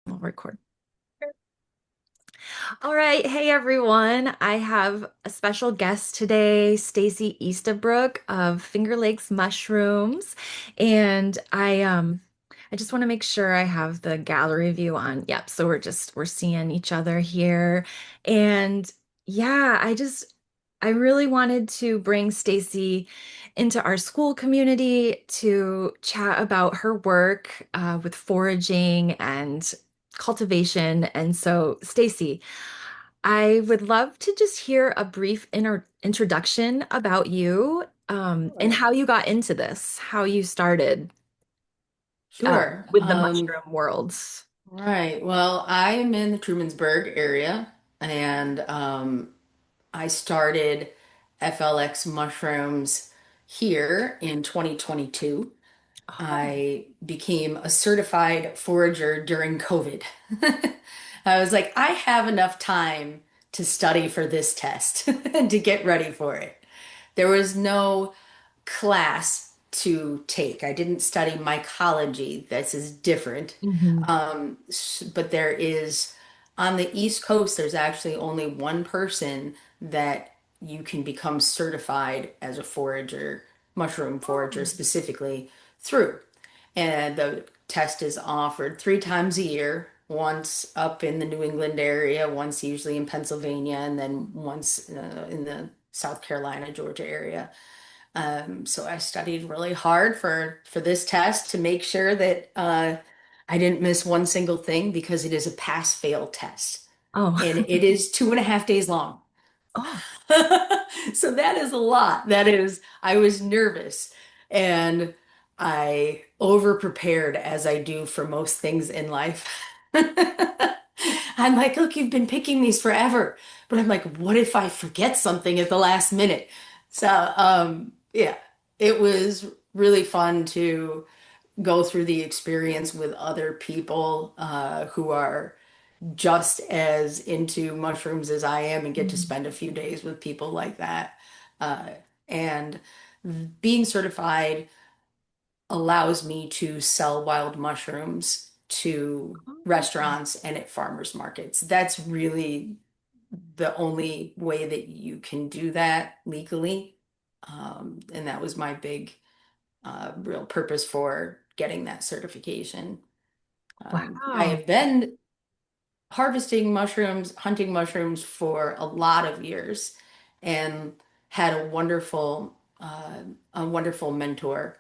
We'll record. All right. Hey, everyone. I have a special guest today, Stacey Eastabrook of Finger Lakes Mushrooms. And I just want to make sure I have the gallery view on. Yep. So we're seeing each other here. And yeah, I really wanted to bring Stacey into our school community to chat about her work with foraging and cultivation. And so, Stacey, I would love to just hear a brief introduction about you, and Sure. how you got into this, how you started Sure. with the mushroom worlds. Right. Well, I'm in the Trumansburg area, and I started FLX mushrooms here in 2022. Oh, I became a certified forager during COVID. I was like, I have enough time to study for this test and to get ready for it. There was no class to take. I didn't study mycology. This is different. hmm. But there is, on the East Coast, there's actually only one person that you can become certified as a forager, mushroom forager Oh. specifically, through. And the test is offered 3 times a year, once up in the New England area, once usually in Pennsylvania, and then once in the South Carolina, Georgia area. So I studied really hard for this test to make sure that I didn't miss one single thing because it is a pass-fail test, Oh. and it is 2.5 days long. Oh. So that is a lot. I was nervous and I over prepared as I do for most things in life. I'm like, look, you've been picking these forever. But I'm like, what if I forget something at the last minute? So, yeah, it was really fun to go through the experience with other people who are just as into mushrooms as I am and get to Mm. spend a few days with people like that. Uh, and being certified allows me to sell wild mushrooms to Oh. restaurants and at farmers markets. That's really the only way that you can do that legally. And that was my big, real purpose for getting that certification. I Wow. have been harvesting mushrooms, hunting mushrooms for a lot of years, and had a wonderful mentor.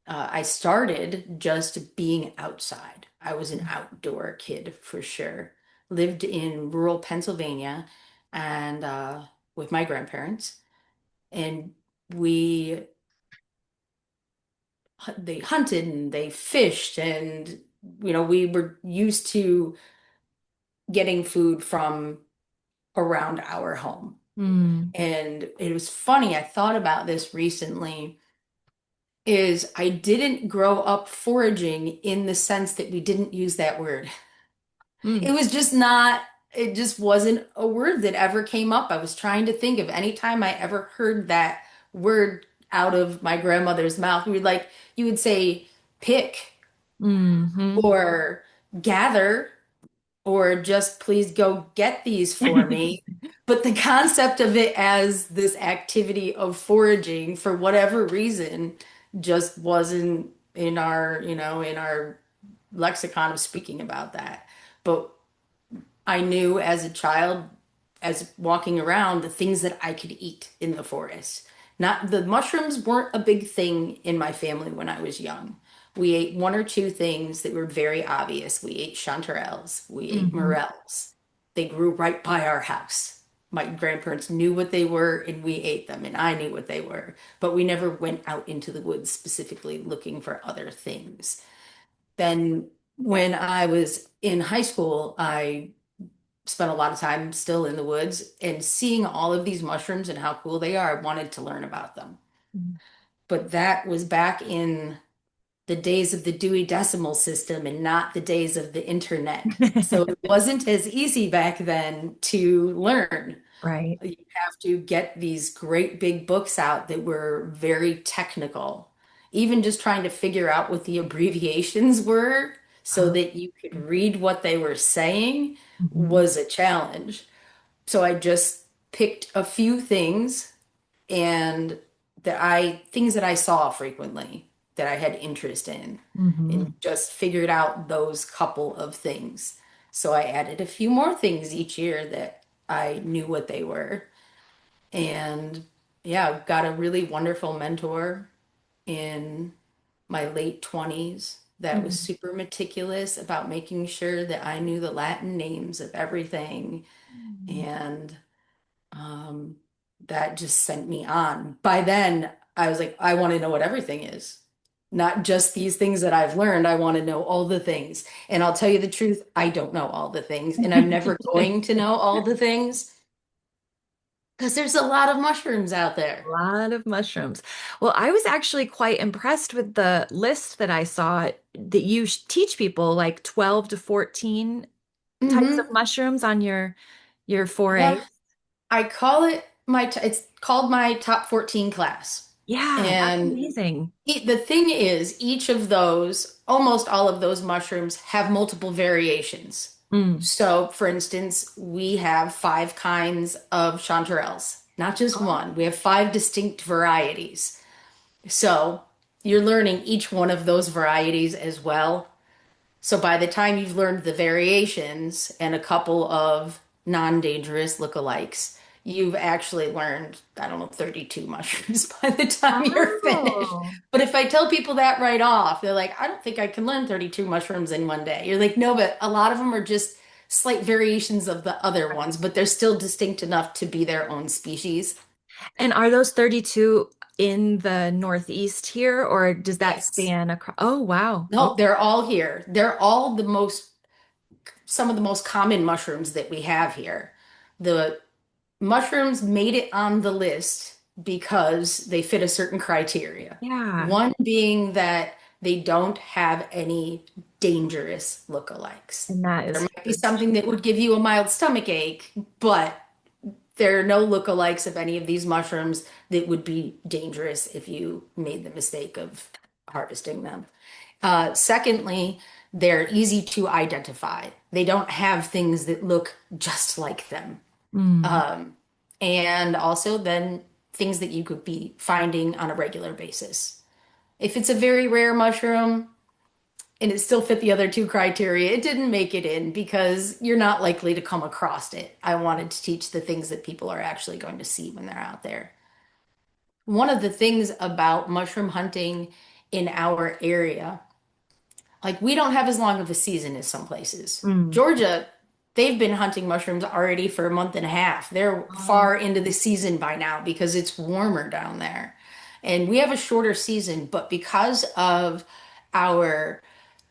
I started just being outside. I was an outdoor kid for sure. Lived in rural Pennsylvania, and with my grandparents, and we they hunted and they fished, and we were used to getting food from around our home. Mm. And it was funny, I thought about this recently, is I didn't grow up foraging in the sense that we didn't use that word. Mm. It was just not, it just wasn't a word that ever came up. I was trying to think of any time I ever heard that word out of my grandmother's mouth. You would say pick Hmm. or gather or just please go get these for me. But the concept of it as this activity of foraging, for whatever reason, just wasn't in our lexicon of speaking about that. But I knew as a child, as walking around, the things that I could eat in the forest. Not the mushrooms weren't a big thing in my family when I was young. We ate one or two things that were very obvious. We ate chanterelles, we ate Hmm. morels. They grew right by our house. My grandparents knew what they were and we ate them, and I knew what they were. But we never went out into the woods specifically looking for other things. Then, when I was in high school, I spent a lot of time still in the woods and seeing all of these mushrooms and how cool they are. I wanted to learn about them. But that was back in the days of the Dewey Decimal System and not the days of the internet. So it wasn't as easy back then to learn. Right. You have to get these great big books out that were very technical. Even just trying to figure out what the abbreviations were so Oh. that you could read what they were saying Mhm. was a challenge. So I just picked a few things and things that I saw frequently that I had interest in and Mhm. just figured out those couple of things. So I added a few more things each year that I knew what they were. And yeah, I've got a really wonderful mentor in my late 20s that was Mhm. super meticulous about making sure that I knew the Latin names of everything. And um, that just sent me on. By then, I was like, I want to know what everything is, not just these things that I've learned. I want to know all the things. And I'll tell you the truth, I don't know all the things, and I'm never going to know all the things because there's a lot of mushrooms out A there. lot of mushrooms. Well, I was actually quite impressed with the list that I saw that you teach people like 12 to 14 types of Hmm. mushrooms on your Yeah, foray. I call it it's called my top 14 class. Yeah, that's And amazing. the thing is, each of those, almost all of those mushrooms have multiple variations. Mm. So, for instance, we have 5 kinds of chanterelles, not just Oh. one. We have 5 distinct varieties. So, you're learning each one of those varieties as well. So by the time you've learned the variations and a couple of non-dangerous lookalikes, you've actually learned, I don't know, 32 mushrooms by the time you're finished. Oh. But if I tell people that right off, they're like, I don't think I can learn 32 mushrooms in one day. You're like, no, but a lot of them are just slight variations of the other ones, but they're still distinct enough to be their own species. And are those 32 in the Northeast here, or does that Yes. span across? Oh, wow. No, Okay. they're all here. They're all some of the most common mushrooms that we have here. The mushrooms made it on the list because they fit a certain criteria. Yeah. One being that they don't have any dangerous lookalikes. And that There is might be huge. something that would give you a mild stomach ache, but there are no lookalikes of any of these mushrooms that would be dangerous if you made the mistake of harvesting them. Secondly, they're easy to identify. They don't have things that look just like them. Mm. Um, and also then things that you could be finding on a regular basis. If it's a very rare mushroom and it still fit the other 2 criteria, it didn't make it in because you're not likely to come across it. I wanted to teach the things that people are actually going to see when they're out there. One of the things about mushroom hunting in our area, like we don't have as long of a season as some places. Mm. Georgia, they've been hunting mushrooms already for a month and a half. They're Oh. far into the season by now because it's warmer down there. And we have a shorter season, but because of our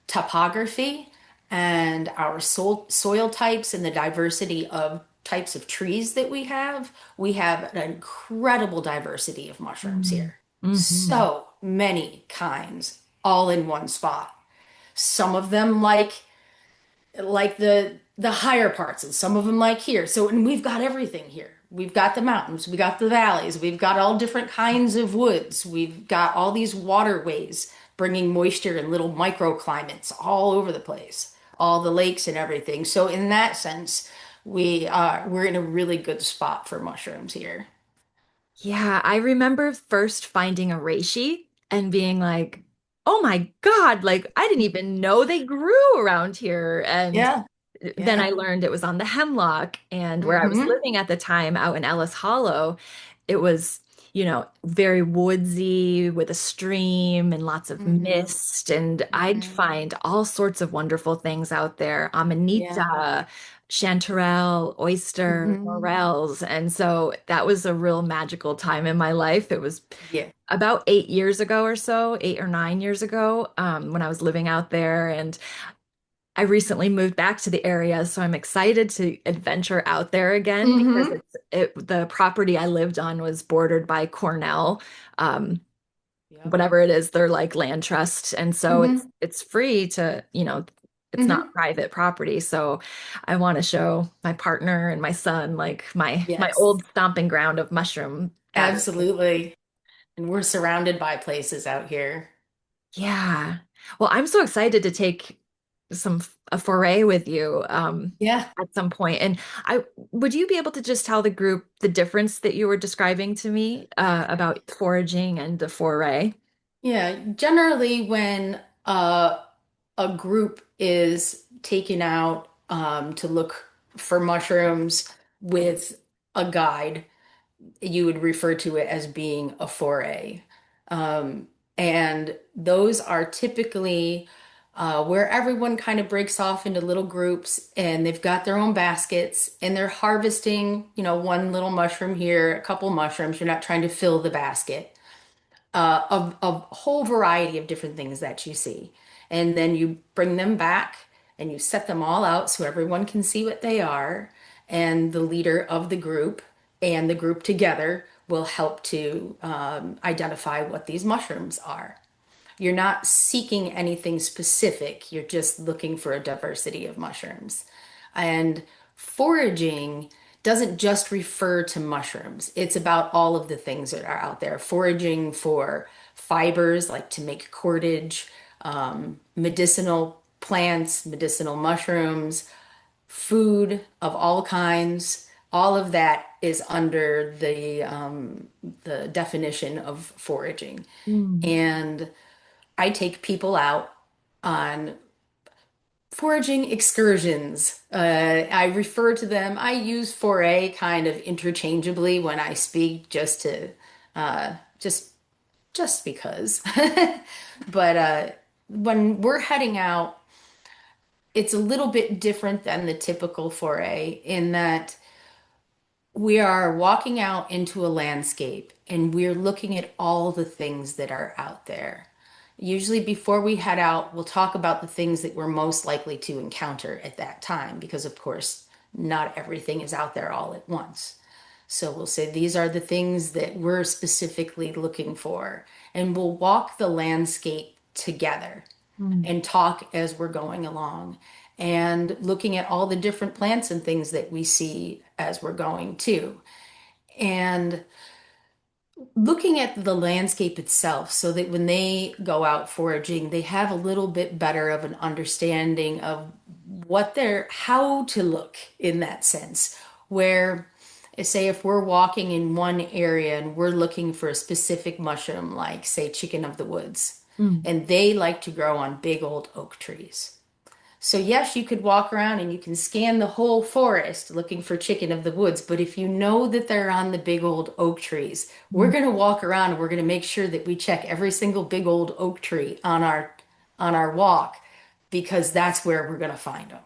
topography and our soil types and the diversity of types of trees that we have an incredible diversity of mushrooms Mm. here. Hmm. So many kinds all in one spot. Some of them like the higher parts and some of them like here. So and we've got everything here. We've got the mountains, we got the valleys, we've got all different kinds of woods. We've got all these waterways bringing moisture and little microclimates all over the place, all the lakes and everything. So in that sense, we're in a really good spot for mushrooms here. Yeah, I remember first finding a reishi and being like, oh my God, like I didn't even know they grew around here. And Yeah. then I Yeah. learned it was on the hemlock. And where I was Hmm. living at the time out in Ellis Hollow, it was, very woodsy with a stream and lots of Hmm. mist. And I'd Hmm. find all sorts of wonderful things out there. Yeah. Amanita, chanterelle, oyster, Hmm. morels. And so that was a real magical time in my life. It was Yeah. about 8 years ago or so, 8 or 9 years ago, when I was living out there. And I recently moved back to the area, so I'm excited to adventure out there again because Hmm. the property I lived on was bordered by Cornell, um, Yep. whatever it is, they're like land trust, and so Hmm. it's free to, it's not Hmm. private property. So I want to show my partner and my son like my Yes. old stomping ground of mushroom gathering. Absolutely. And we're surrounded by places out here. Yeah. Well, I'm so excited to take some a foray with you Yeah. at some point. And I would you be able to just tell the group the difference that you were describing to me about foraging and the foray? Yeah. Generally, when a group is taken out to look for mushrooms with a guide, you would refer to it as being a foray. Um, and those are typically where everyone kind of breaks off into little groups and they've got their own baskets and they're harvesting, one little mushroom here, a couple mushrooms. You're not trying to fill the basket. A whole variety of different things that you see. And then you bring them back and you set them all out so everyone can see what they are. And the leader of the group and the group together will help to identify what these mushrooms are. You're not seeking anything specific, you're just looking for a diversity of mushrooms. And foraging doesn't just refer to mushrooms, it's about all of the things that are out there. Foraging for fibers, like to make cordage, medicinal plants, medicinal mushrooms, food of all kinds. All of that is under the definition of foraging. Mm. And I take people out on foraging excursions. I refer to them, I use foray kind of interchangeably when I speak just to just because. But when we're heading out, it's a little bit different than the typical foray in that we are walking out into a landscape and we're looking at all the things that are out there. Usually, before we head out, we'll talk about the things that we're most likely to encounter at that time, because, of course, not everything is out there all at once. So we'll say these are the things that we're specifically looking for, and we'll walk the landscape together Mm. and talk as we're going along and looking at all the different plants and things that we see as we're going too. And looking at the landscape itself so that when they go out foraging, they have a little bit better of an understanding of how to look in that sense. Where, say, if we're walking in one area and we're looking for a specific mushroom, like, say, chicken of the woods, Mm. and they like to grow on big old oak trees. So, yes, you could walk around and you can scan the whole forest looking for chicken of the woods. But if you know that they're on the big old oak trees, we're Mm. going to walk around and we're going to make sure that we check every single big old oak tree on our walk because that's where we're going to find them.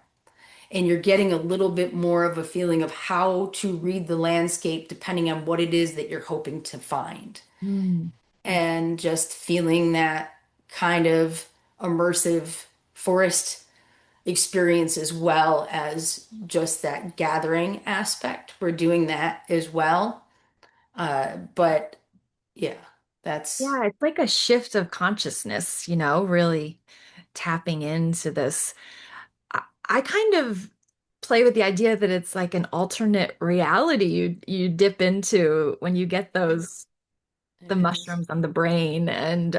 And you're getting a little bit more of a feeling of how to read the landscape depending on what it is that you're hoping to find. Mm. And just feeling that kind of immersive forest experience as well as just that gathering aspect. We're doing that as well. But yeah, that's Yeah, it's like a shift of consciousness, really tapping into this. I kind of play with the idea that it's like an alternate reality you dip into when you get those it the is. mushrooms on the brain. And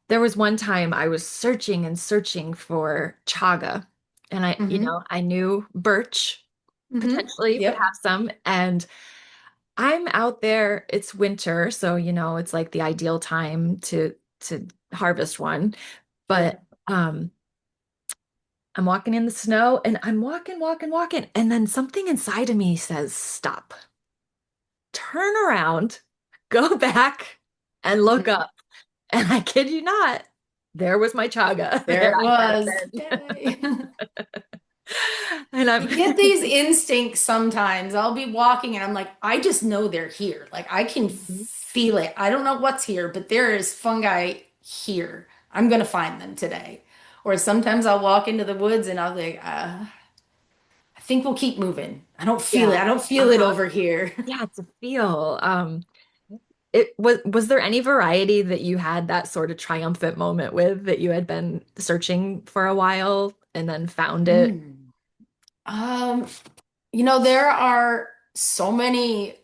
there was one time I was searching and searching for chaga, and Mm-hmm. I knew birch Mm-hmm. potentially would Yep. have some, and I'm out there. It's winter, so it's like the ideal time to harvest one. Sure. But I'm walking in the snow and I'm walking, walking, walking. And then something inside of me says, stop, turn around, go back and look Mhm. up. And I kid you not, there was my chaga that There it I had was. been. Yay. And I get these instincts sometimes. I'll be walking and I'm like, I just know they're here. Like I can feel it. I don't know what's here, but there is fungi here. I'm gonna find them today. Or sometimes I'll walk into the woods and I'll be like, I think we'll keep moving. I don't feel it. Yeah. I don't feel it Uh-huh. over here. Yeah, it's a feel. Was there any variety that you had that sort of triumphant moment with that you had been searching for a while and then found it? Hmm. Um, there are so many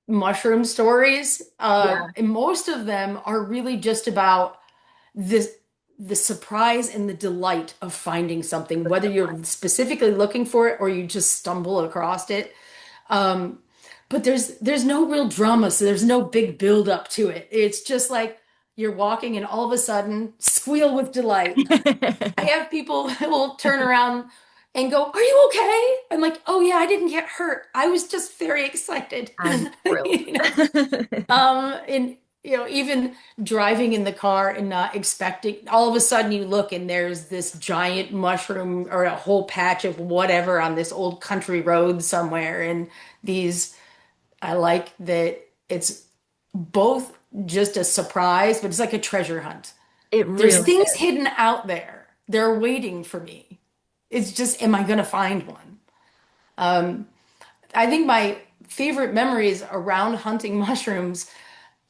mushroom stories, Yeah. and most of them are really just about this. the surprise and the delight of finding something, whether you're specifically looking for it or you just stumble across it. Um, but there's no real drama, so there's no big build up to it. It's just like you're walking and all of a sudden squeal with delight. I have people who will turn around and go, "Are you okay?" I'm like, "Oh yeah, I didn't get hurt. I was just very excited." I'm thrilled. You know, and even driving in the car and not expecting, all of a sudden you look and there's this giant mushroom or a whole patch of whatever on this old country road somewhere. And these, I like that it's both just a surprise, but it's like a treasure hunt. It There's really things is. hidden out there. They're waiting for me. It's just, am I going to find one? Um, I think my favorite memories around hunting mushrooms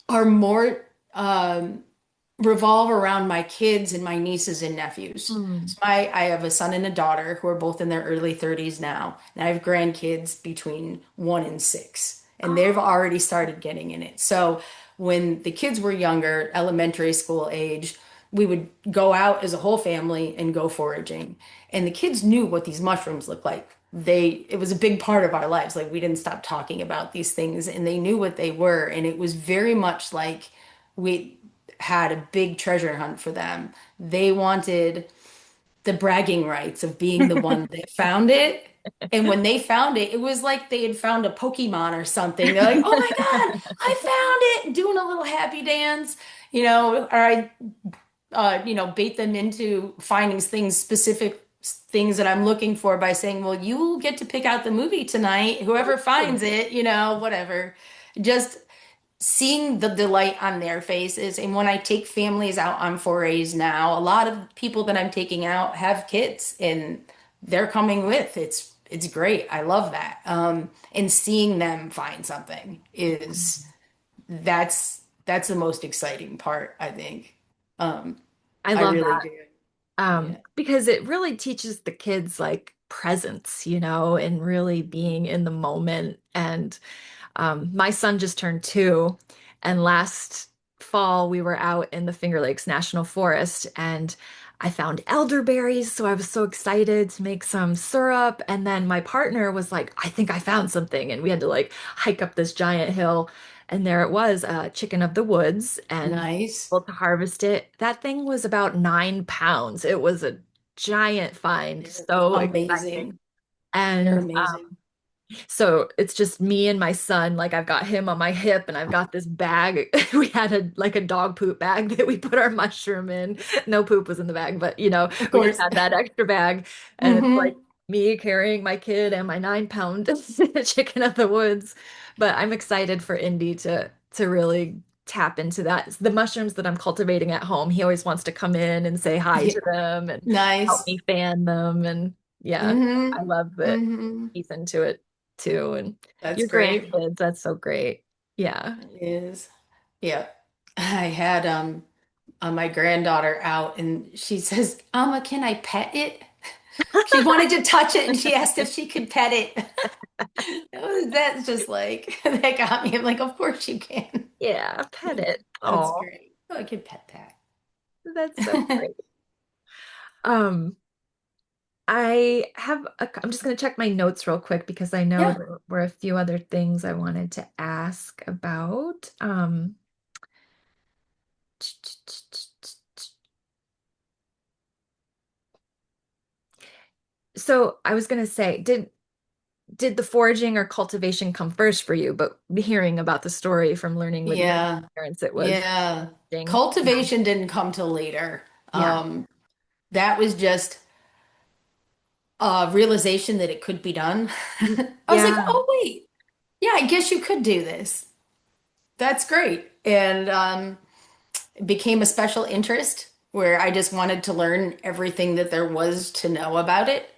are more revolve around my kids and my nieces and nephews. Mm. So I have a son and a daughter who are both in their early 30s now, and I have grandkids between 1 and 6, and they've Oh, already started getting in it. So when the kids were younger, elementary school age, we would go out as a whole family and go foraging. And the kids knew what these mushrooms looked like. It was a big part of our lives. Like we didn't stop talking about these things and they knew what they were. And it was very much like we had a big treasure hunt for them. They wanted the bragging rights of being the one that found it. And when they found it, it was like they had found a Pokemon or something. They're like, "Oh my God, I found it!" Doing a little happy dance, or I bait them into finding specific things that I'm looking for by saying, well, you get to pick out the movie tonight. Whoever finds it, whatever. Just seeing the delight on their faces. And when I take families out on forays now, a lot of people that I'm taking out have kids and they're coming with. It's great. I love that. And seeing them find something is that's the most exciting part, I think. Um, I I love really that. do. Yeah. Because it really teaches the kids like presence, and really being in the moment. And my son just turned 2, and last fall we were out in the Finger Lakes National Forest, and I found elderberries, so I was so excited to make some syrup. And then my partner was like, "I think I found something," and we had to like hike up this giant hill, and there it was, a chicken of the woods, and Nice. able to harvest it. That thing was about 9 pounds. It was a giant find, They're so exciting. amazing. They're And amazing. so it's just me and my son. Like I've got him on my hip and I've got this bag. We had a dog poop bag that we put our mushroom in. No poop was in the bag, but Of we just course. had that extra bag. And it's like Hmm. me carrying my kid and my 9 pound chicken of the woods. But I'm excited for Indy to really tap into that. The mushrooms that I'm cultivating at home, he always wants to come in and say hi Yeah. to them and help Nice. me fan them. And yeah, Hmm. I love that Hmm. he's into it too. And That's your great. grandkids, that's so great. Yeah. It is. Yeah. I had my granddaughter out and she says, "Alma, can I pet it?" She wanted to touch it and she asked if she could pet it. That's just like that got me. I'm like, of course you can. Yeah, pet it. That's Oh, great. Oh, I can pet that's so that. great. Um, I'm just going to check my notes real quick because I know Yeah. there were a few other things I wanted to ask about. So I was going to say, did the foraging or cultivation come first for you? But hearing about the story from learning with your Yeah. parents, it was Yeah. ding. Yeah. Cultivation didn't come till later. Yeah. That was just a realization that it could be done. I was like, Yeah. oh, wait. Yeah, I guess you could do this. That's great. And it became a special interest where I just wanted to learn everything that there was to know about it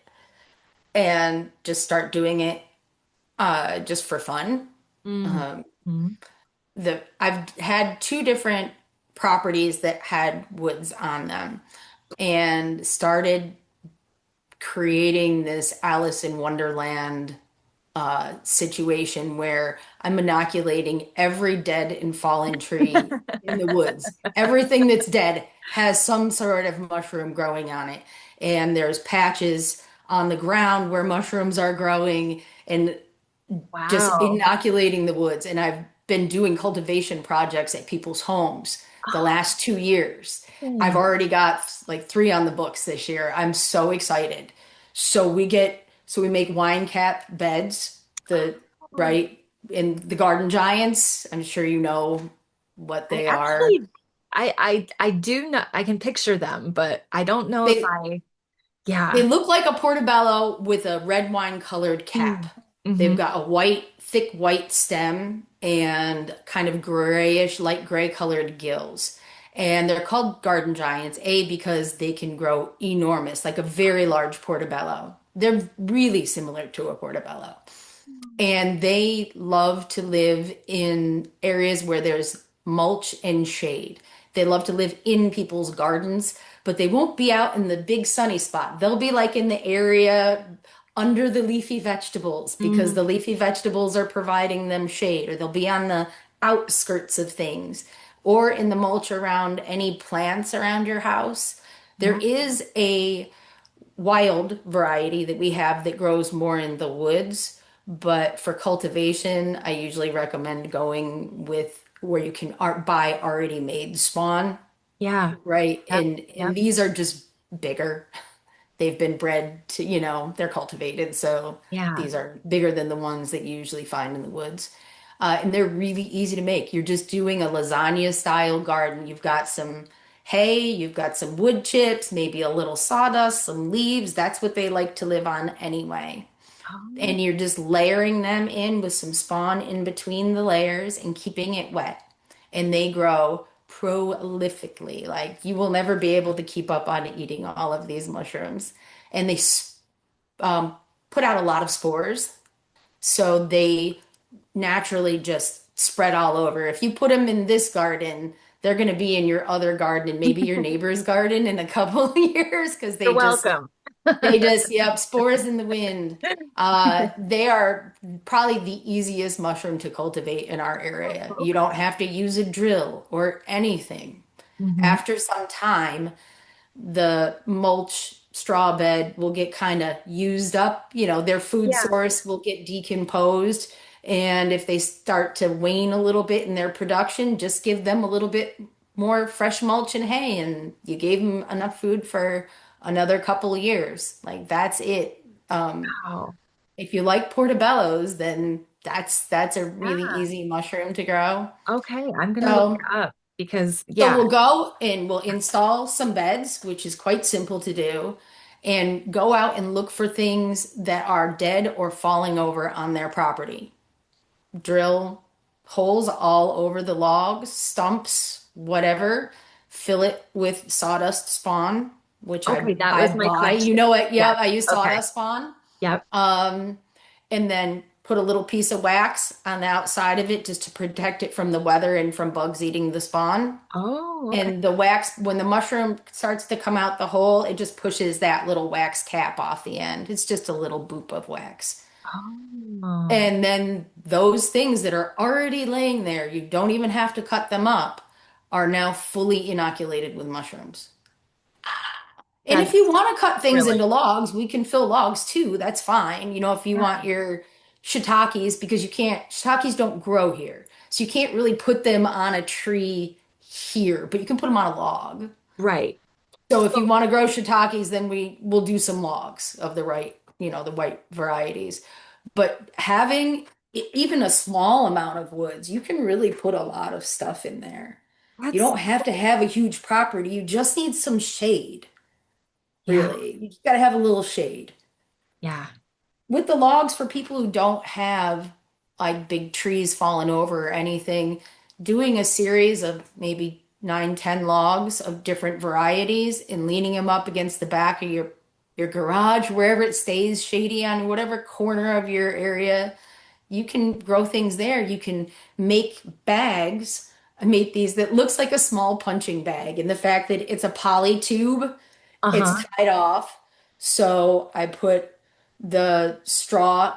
and just start doing it just for fun. Mm. Um, Mm. I've had two different properties that had woods on them and started creating this Alice in Wonderland. situation where I'm inoculating every dead and fallen tree in the woods. Everything that's dead has some sort of mushroom growing on it. And there's patches on the ground where mushrooms are growing and just Wow. inoculating the woods. And I've been doing cultivation projects at people's homes the last 2 years. I've Oh, already got like three on the books this year. I'm so excited. So we make wine cap beds, the right in the garden giants. I'm sure you know what I they are. actually, I do not, I can picture them, but I don't know if They yeah. They look like a portobello with a red wine colored cap. Mm. They've Hmm. got a white, thick white stem and kind of grayish, light gray colored gills. And they're called garden giants, A, because they can grow enormous, like a very large portobello. They're really similar to a portobello. And they love to live in areas where there's mulch and shade. They love to live in people's gardens, but they won't be out in the big sunny spot. They'll be like in the area under the leafy vegetables because Mm. the leafy vegetables are providing them shade, or they'll be on the outskirts of things, or in the mulch around any plants around your house. There Yeah. is a wild variety that we have that grows more in the woods. But for cultivation, I usually recommend going with where you can buy already made spawn, Yeah. right? Yep. And Yep. these are just bigger. They've been bred to, they're cultivated, so Yeah. these are bigger than the ones that you usually find in the woods. And they're really easy to make. You're just doing a lasagna style garden. You've got some hay, you've got some wood chips, maybe a little sawdust, some leaves. That's what they like to live on anyway. Oh, And you're just layering them in with some spawn in between the layers and keeping it wet. And they grow prolifically. Like you will never be able to keep up on eating all of these mushrooms. And they um, put out a lot of spores. So they naturally just spread all over. If you put them in this garden, they're going to be in your other garden and maybe your neighbor's garden in a couple of years because you're welcome. yep, spores in the wind. They are probably the easiest mushroom to cultivate in our area. Oh, You don't have to use a drill or anything. hmm. After some time, the mulch straw bed will get kind of used up. Their food Yeah. source will get decomposed. And if they start to wane a little bit in their production, just give them a little bit more fresh mulch and hay, and you gave them enough food for another couple of years. Like that's it. Wow. If you like portobellos, then that's a really Yeah. easy mushroom to grow. Okay. I'm gonna look it So up because so yeah. we'll go and we'll install some beds, which is quite simple to do, and go out and look for things that are dead or falling over on their property. Drill holes all over the logs, stumps, whatever. Fill it with sawdust spawn, which Okay, that I was my buy. You question. know what? Yeah. Yeah, I use Okay. sawdust spawn. Yep. Um, and then put a little piece of wax on the outside of it just to protect it from the weather and from bugs eating the spawn. Oh, okay. And the wax, when the mushroom starts to come out the hole, it just pushes that little wax cap off the end. It's just a little boop of wax. Oh, And then those things that are already laying there, you don't even have to cut them up, are now fully inoculated with mushrooms. And if you that's want to cut things really into logs, we can fill logs too. That's fine. If you yeah. want your shiitakes, because shiitakes don't grow here. So you can't really put them on a tree here, but you can put them on a log. Right. So if So you want to grow shiitakes, then we will do some logs of the right, the white varieties. But having even a small amount of woods, you can really put a lot of stuff in there. You that's don't have to have a huge property. You just need some shade, yeah. really. You just got to have a little shade. Yeah. With the logs, for people who don't have like big trees falling over or anything, doing a series of maybe 9, 10 logs of different varieties and leaning them up against the back of your garage, wherever it stays shady on whatever corner of your area, you can grow things there. You can make bags. I made these that looks like a small punching bag, and the fact that it's a poly tube, it's Uh-huh. tied off. So I put the straw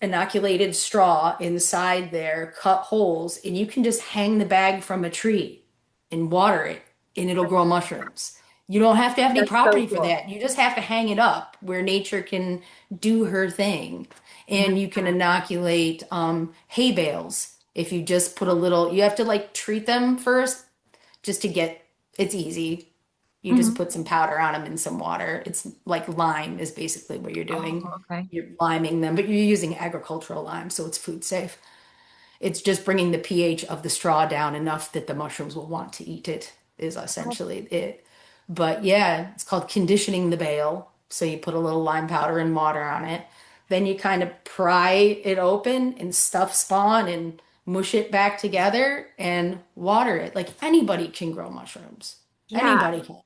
inoculated straw inside there, cut holes, and you can just hang the bag from a tree and water it, and it'll grow mushrooms. You don't have to have any That's so property for cool. that. You just have to hang it up where nature can do her thing. Yeah. And you can inoculate hay bales. If you just put a little, you have to like treat them first just to get, it's easy. You just Mhm. put some powder on them in some water. It's like lime is basically what you're Oh, doing. okay. You're liming them, but you're using agricultural lime, so it's food safe. It's just bringing the pH of the straw down enough that the mushrooms will want to eat it, is essentially it. But yeah, it's called conditioning the bale. So you put a little lime powder and water on it. Then you kind of pry it open and stuff spawn and mush it back together and water it. Like anybody can grow mushrooms. Yeah. Anybody can.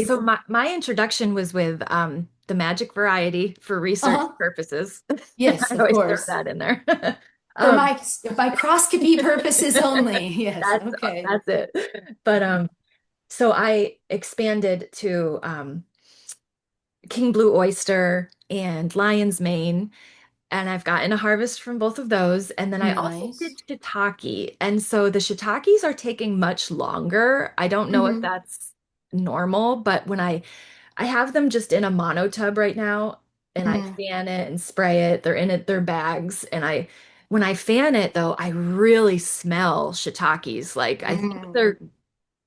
So It's my introduction was with the magic variety for research uh-huh. purposes. Yes, I of always throw course. that in there. For Um, microscopy purposes only. Yes, that's okay. that's it. But so I expanded to king blue oyster and lion's mane, and I've gotten a harvest from both of those. And then I also Nice. did shiitake. And so the shiitakes are taking much longer. I don't know if Hmm. that's normal, but I have them just in a mono tub right now, and I Hmm. fan it and spray it. They're in it, their bags, and when I fan it though, I really smell shiitakes. Like I think Hmm. they're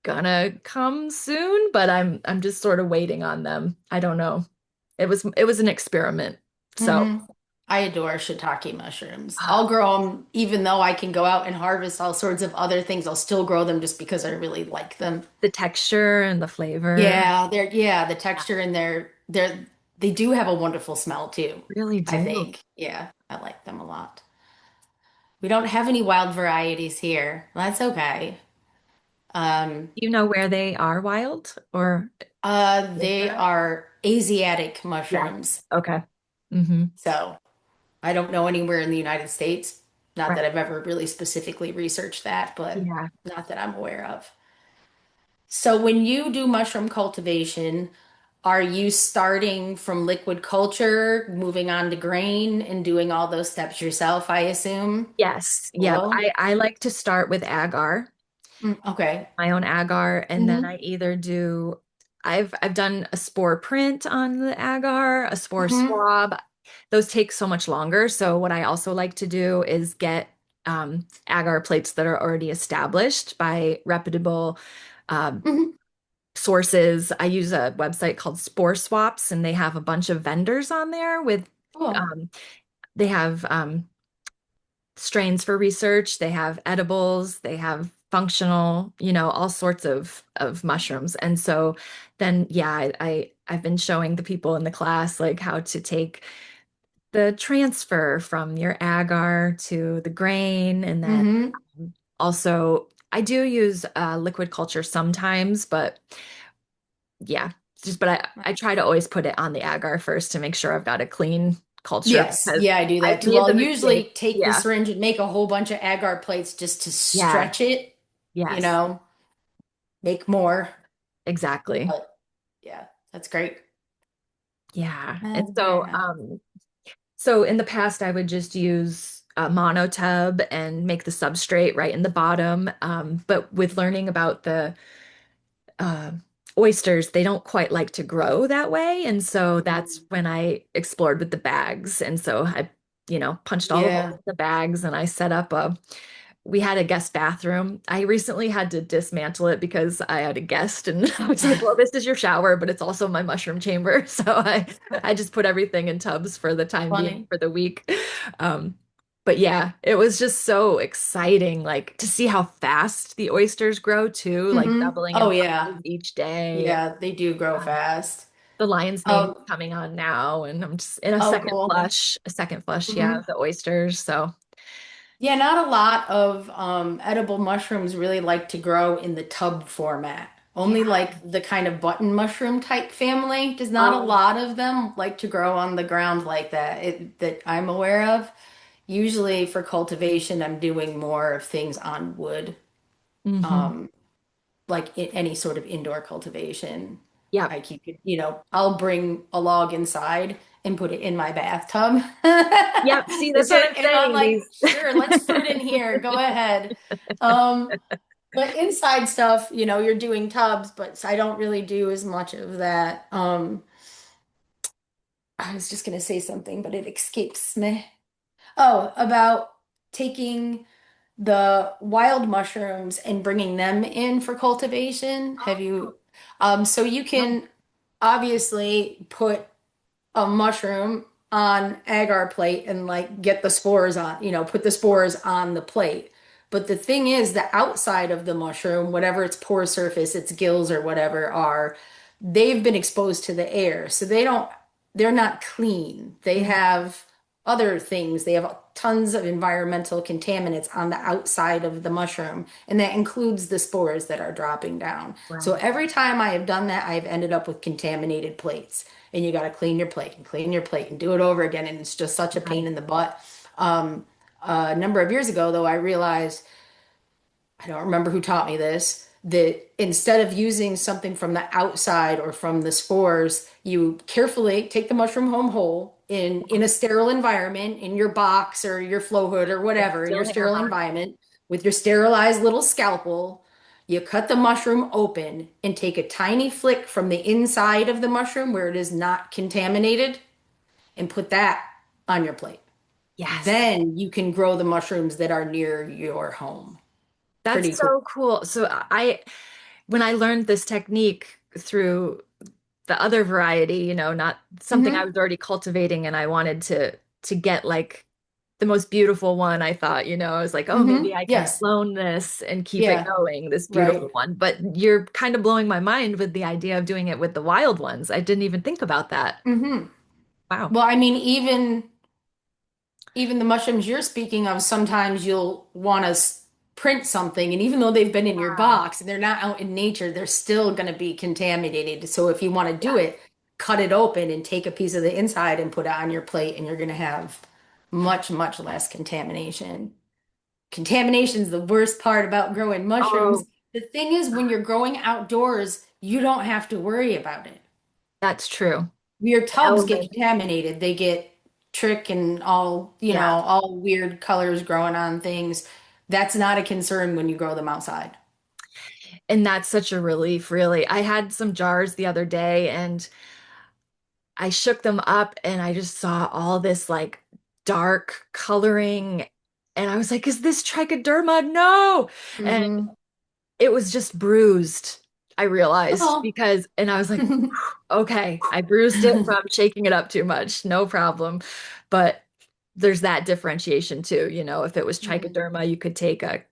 gonna come soon, but I'm just sort of waiting on them. I don't know. It was an experiment. So, Hmm. I adore shiitake mushrooms. I'll grow them even though I can go out and harvest all sorts of other things. I'll still grow them just because I really like them. the texture and the flavor Yeah, the yeah, texture and they do have a wonderful smell too, really I do. think. Yeah, I like them a lot. We don't have any wild varieties here. That's okay. Um, Do you know where they are wild or is they that? are Asiatic Yeah. mushrooms. Okay. Mm-hmm. So I don't know anywhere in the United States. Not Right. that I've ever really specifically researched that, but Yeah. not that I'm aware of. So when you do mushroom cultivation, are you starting from liquid culture, moving on to grain, and doing all those steps yourself, I assume? Yes. Yep. Hello? I like to start with agar, Okay. my own agar, and then Hmm. I either do I've done a spore print on the agar, a spore Hmm. swab. Those take so much longer. So what I also like to do is get agar plates that are already established by reputable um, Hmm. sources. I use a website called Spore Swaps, and they have a bunch of vendors on there with Cool. um, they have strains for research, they have edibles, they have functional, all sorts of mushrooms. And so then yeah, I've been showing the people in the class like how to take the transfer from your agar to the grain, and then Hmm. also I do use liquid culture sometimes, but yeah, but I try to always put it on the agar first to make sure I've got a clean culture Yes. because Yeah, I do I've that too. made Well, the I'll mistake. usually take the Yeah. syringe and make a whole bunch of agar plates just to Yeah. stretch it, you Yes. know, make more. Exactly. But yeah, that's great. Yeah. And Oh, very so nice. so in the past I would just use a monotub and make the substrate right in the bottom. But with learning about the uh, oysters, they don't quite like to grow that way. And so that's Mm. when I explored with the bags. And so I, punched all the holes Yeah. in the bags and I set up we had a guest bathroom. I recently had to dismantle it because I had a guest and I was like, well, this is your shower, but it's also my mushroom chamber. So I just put everything in tubs for the time being Funny. for the week. Um, but yeah, it was just so exciting, like to see how fast the oysters grow too, like Hmm. doubling in Oh yeah. size each day. Yeah, they do grow Um, fast. the lion's mane is Um, coming on now, and I'm just in oh cool. a second flush, yeah, Hmm. of the oysters. So Yeah, not a lot of edible mushrooms really like to grow in the tub format. yeah. Only like the kind of button mushroom type family. Does not a Um, lot of them like to grow on the ground like that, that I'm aware of. Usually for cultivation, I'm doing more of things on wood, mhm. um, like in any sort of indoor cultivation. Yep. I keep it, I'll bring a log inside and put it in my bathtub. Yep, see, that's what Legit. I'm And I'm saying. like, These. sure, let's fruit in here. Go ahead. Um, but inside stuff, you're doing tubs, but I don't really do as much of that. I was just gonna say something, but it escapes me. Oh, about taking the wild mushrooms and bringing them in for cultivation. Have Oh, you? So you no. can obviously put a mushroom on agar plate and like get the spores on, put the spores on the plate. But the thing is, the outside of the mushroom, whatever its pore surface, its gills or whatever are, they've been exposed to the air. So they're not clean. They Mhm. have other things. They have tons of environmental contaminants on the outside of the mushroom, and that includes the spores that are dropping down. So Right. every time I have done that, I've ended up with contaminated plates. And you got to clean your plate and clean your plate and do it over again. And it's just such a pain Right. in the butt. Um, a number of years ago, though, I realized I don't remember who taught me this, that instead of using something from the outside or from the spores, you carefully take the mushroom home whole in a sterile environment, in your box or your flow hood or It's whatever, in still your hair sterile hard. environment with your sterilized little scalpel. You cut the mushroom open and take a tiny flick from the inside of the mushroom where it is not contaminated and put that on your plate. Yes. Then you can grow the mushrooms that are near your home. That's Pretty cool. so cool. So when I learned this technique through the other variety, not something I Hmm. was already cultivating and I wanted to get like the most beautiful one, I thought, I was like, oh, maybe I can Yes. clone this and keep it Yeah. going, this beautiful Right. one. But you're kind of blowing my mind with the idea of doing it with the wild ones. I didn't even think about that. Hmm. Wow. Well, I mean, even the mushrooms you're speaking of, sometimes you'll want to print something, and even though they've been in your Yeah. box and they're not out in nature, they're still going to be contaminated. So if you want to do Yeah. it, cut it open and take a piece of the inside and put it on your plate, and you're going to have much, much less contamination. Contamination is the worst part about growing mushrooms. Oh, The thing is, when you're growing outdoors, you don't have to worry about it. that's true. Your The tubs get elements. contaminated. They get trick and all, Yeah. all weird colors growing on things. That's not a concern when you grow them outside. And that's such a relief, really. I had some jars the other day and I shook them up and I just saw all this like dark coloring. And I was like, is this trichoderma? No. And Hmm. it was just bruised, I realized, Oh. and I was like, okay, I bruised it from shaking it up too much. No problem. But there's that differentiation too. If it was Mhm. trichoderma, you could take a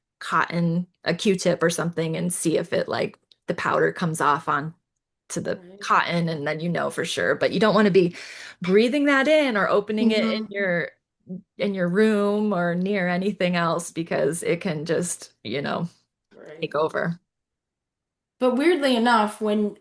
Q-tip or something and see if it like the powder comes off on to the Right. cotton and then for sure. But you don't want to be breathing that in or opening it Hmm. in your room or near anything else because it can just, Right. take over. But weirdly enough, when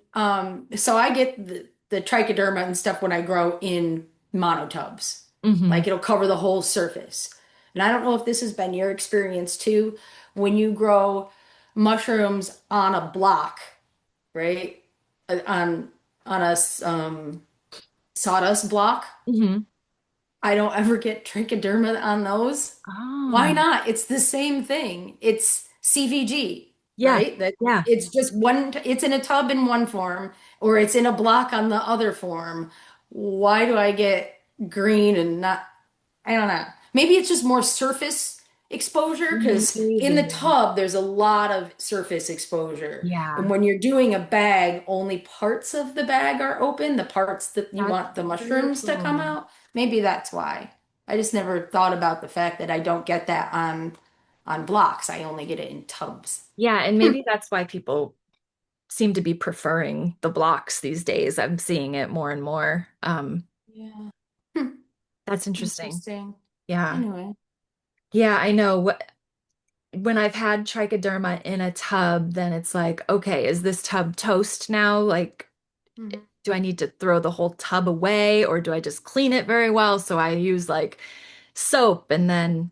so I get the trichoderma and stuff when I grow in monotubs. Hmm. Like it'll cover the whole surface. And I don't know if this has been your experience too, when you grow mushrooms on a block, right? On a sawdust block. Hmm. I don't ever get trichoderma on those. Why Oh, not? It's the same thing. It's CVG, yeah, right? That yeah. it's just it's in a tub in one form or it's in a block on the other form. Why do I get green and not, I don't know. Maybe it's just more surface exposure because in the Maybe. tub there's a lot of surface exposure. And Yeah, when you're doing a bag, only parts of the bag are open, the parts that you that's want the mushrooms to come true. out. Maybe that's why. I just never thought about the fact that I don't get that on blocks. I only get it in tubs. Yeah, and maybe that's why people seem to be preferring the blocks these days. I'm seeing it more and more. Yeah. Hmm. That's interesting. Interesting. Yeah. Anyway. Yeah, I know. When I've had trichoderma in a tub, then it's like, okay, is this tub toast now? Like, Mhm. do I need to throw the whole tub away or do I just clean it very well? So I use like soap and then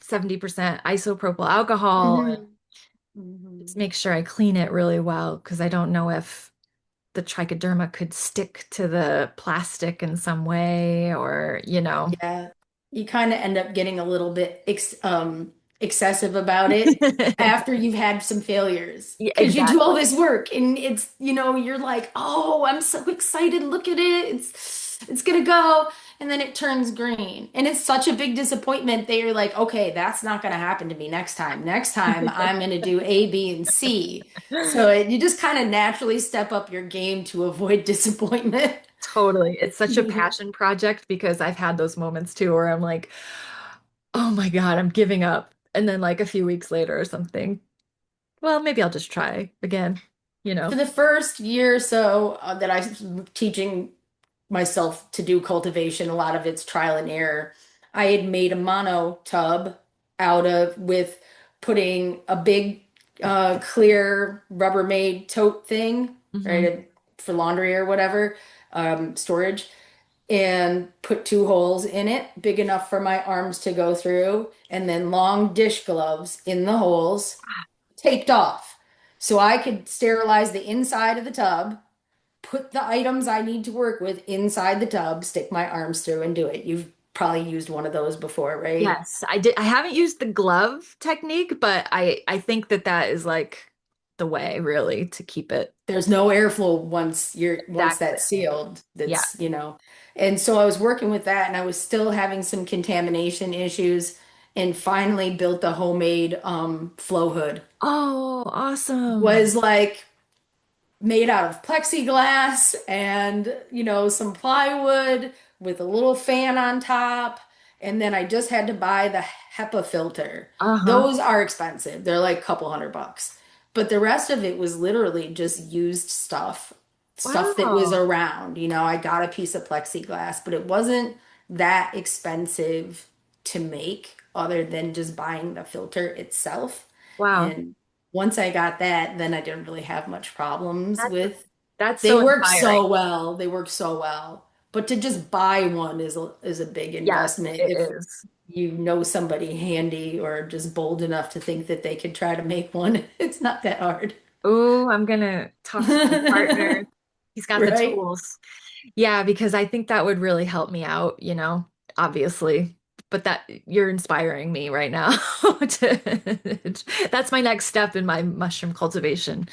70% isopropyl alcohol and Mhm. just Mhm. make sure I clean it really well because I don't know if the trichoderma could stick to the plastic in some way or, Yeah, you kind of end up getting a little bit excessive about it after you've had some failures Yeah, because you do all exactly. this work and it's, you're like, oh, I'm so excited. Look at it. It's gonna go. And then it turns green. And it's such a big disappointment that you're like, okay, that's not gonna happen to me next time. Next time I'm gonna do A, B, and C. So you just kind of naturally step up your game to avoid disappointment. Totally. It's such a passion project because I've had those moments too where I'm like, oh my God, I'm giving up. And then like a few weeks later or something, well, maybe I'll just try again, you For know? the first year or so that I was teaching myself to do cultivation, a lot of it's trial and error. I had made a mono tub out of with putting a big clear Rubbermaid tote thing, Hmm. right, for laundry or whatever, storage, and put two holes in it, big enough for my arms to go through, and then long dish gloves in the holes taped off. So I could sterilize the inside of the tub, put the items I need to work with inside the tub, stick my arms through and do it. You've probably used one of those before, right? Yes, I did. I haven't used the glove technique, but I think that that is like the way really to keep it There's no airflow once exactly. that's sealed. Yeah. And so I was working with that and I was still having some contamination issues and finally built a homemade flow hood. Oh, awesome. Was like made out of plexiglass and, some plywood with a little fan on top. And then I just had to buy the HEPA filter. Uh-huh. Those are expensive. They're like a couple $100. But the rest of it was literally just used stuff that was Wow. around. I got a piece of plexiglass, but it wasn't that expensive to make other than just buying the filter itself. Wow. And once I got that, then I didn't really have much problems That's with. that's They so work inspiring. so well. They work so well. But to just buy one is a big Yes, investment it if is. you know somebody handy or just bold enough to think that they could try to make one. It's not that hard. Oh, I'm gonna talk to my partner. He's got the Right? tools. Yeah, because I think that would really help me out, obviously. But that you're inspiring me right now. That's my next step in my mushroom cultivation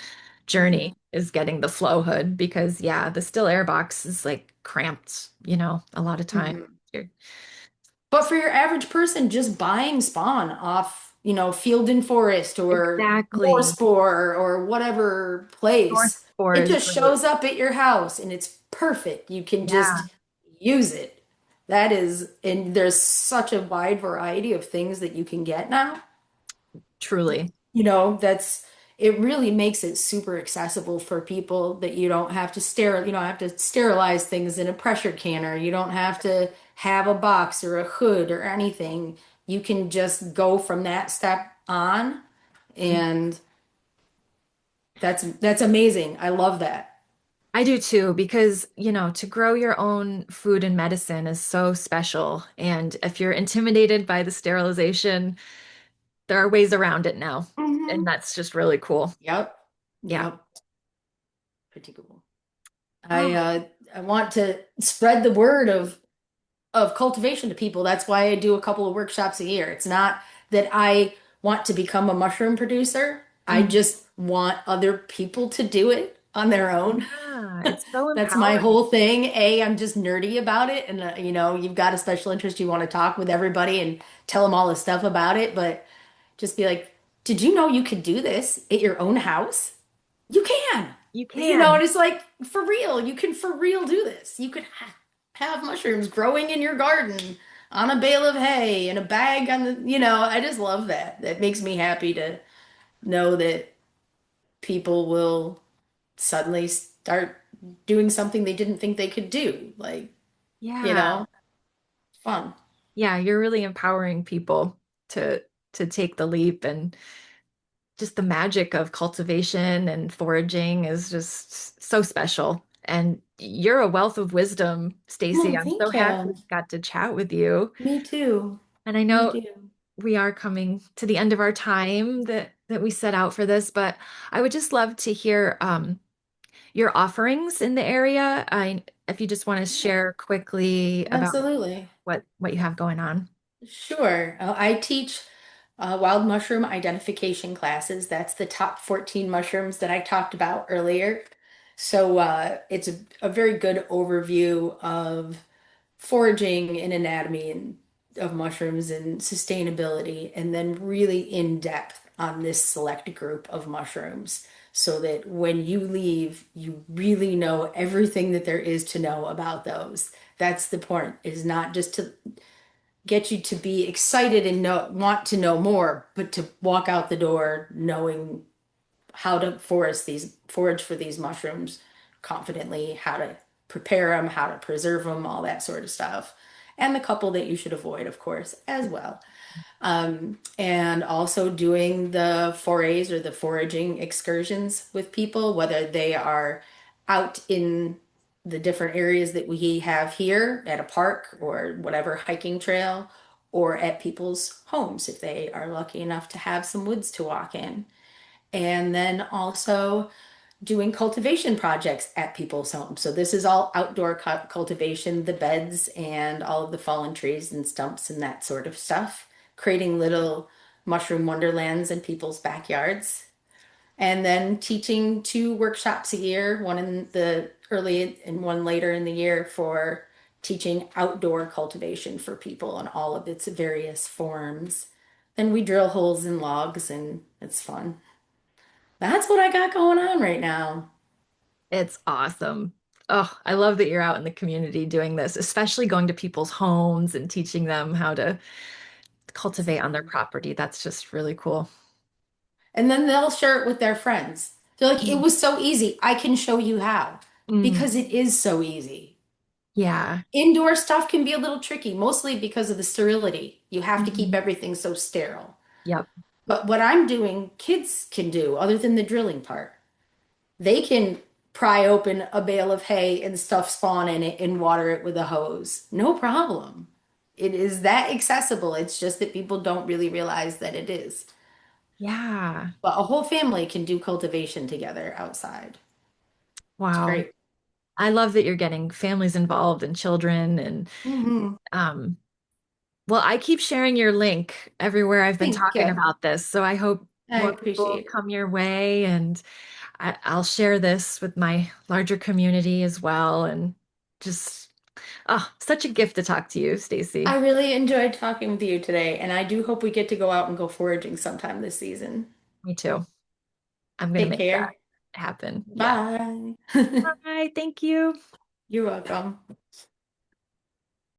Mhm. journey is getting the flow hood because yeah, the still air box is like cramped, a lot of time. Mhm. You're- But for your average person, just buying spawn off, Field and Forest or More Exactly. Spore or whatever North place, four it is just great. shows up at your house and it's perfect. You can Yeah, just use it. And there's such a wide variety of things that you can get now. truly. That's it really makes it super accessible for people that you don't have to sterilize things in a pressure canner. You don't have to have a box or a hood or anything. You can just go from that step on, and that's amazing. I love that. I do too, because, to grow your own food and medicine is so special. And if you're intimidated by the sterilization, there are ways around it now. And Hmm. that's just really cool. Yep. Yeah. Yep. Pretty cool. I Oh, uh I want to spread the word of cultivation to people. That's why I do a couple of workshops a year. It's not that I want to become a mushroom producer. I mhm. just want other people to do it on their own. Yeah, it's so That's my empowering. whole thing. I'm just nerdy about it. And, you've got a special interest. You want to talk with everybody and tell them all the stuff about it. But just be like, did you know you could do this at your own house? You can. You And can. it's like, for real, you can for real do this. You could have mushrooms growing in your garden on a bale of hay in a bag I just love that. That makes me happy to know that people will suddenly start doing something they didn't think they could do. Like, you Yeah. know, fun. Yeah, you're really empowering people to to take the leap and just the magic of cultivation and foraging is just so special. And you're a wealth of wisdom, Stacey. Oh, I'm so thank happy we you. got to chat with you. Me too. And I Me know too. we are coming to the end of our time that we set out for this, but I would just love to hear your offerings in the area. If you just want to Yeah, share quickly about absolutely. what you have going on. Sure. I teach wild mushroom identification classes. That's the top 14 mushrooms that I talked about earlier. So it's a very good overview of foraging and anatomy and of mushrooms and sustainability, and then really in depth on this select group of mushrooms so that when you leave, you really know everything that there is to know about those. That's the point, is not just to get you to be excited and want to know more, but to walk out the door knowing how to forage for these mushrooms confidently, how to prepare them, how to preserve them, all that sort of stuff. And the couple that you should avoid, of course, as well. And also doing the forays or the foraging excursions with people, whether they are out in the different areas that we have here at a park or whatever hiking trail, or at people's homes if they are lucky enough to have some woods to walk in. And then also doing cultivation projects at people's homes. So this is all outdoor cultivation, the beds and all of the fallen trees and stumps and that sort of stuff, creating little mushroom wonderlands in people's backyards. And then teaching 2 workshops a year, one in the early and one later in the year for teaching outdoor cultivation for people in all of its various forms. Then we drill holes in logs and it's fun. That's what I got going on right now. It's awesome. Oh, I love that you're out in the community doing this, especially going to people's homes and teaching them how to cultivate on their property. That's just really cool. And then they'll share it with their friends. They're like, it Mm. was so easy. I can show you how. Mm, Because it is so easy. yeah. Indoor stuff can be a little tricky, mostly because of the sterility. You have to keep Mhm. everything so sterile. Yep. But what I'm doing, kids can do, other than the drilling part. They can pry open a bale of hay and stuff spawn in it and water it with a hose. No problem. It is that accessible. It's just that people don't really realize that it is. Yeah. But a whole family can do cultivation together outside. It's Wow. great. I love that you're getting families involved and children and Hmm. um well, I keep sharing your link everywhere I've been Thank talking you. about this, so I hope I more people appreciate it. come your way and I'll share this with my larger community as well and just such a gift to talk to you, I Stacey. really enjoyed talking with you today, and I do hope we get to go out and go foraging sometime this season. Me too. I'm gonna Take make that care. happen. Yeah. Bye. Bye. Thank you. You're welcome.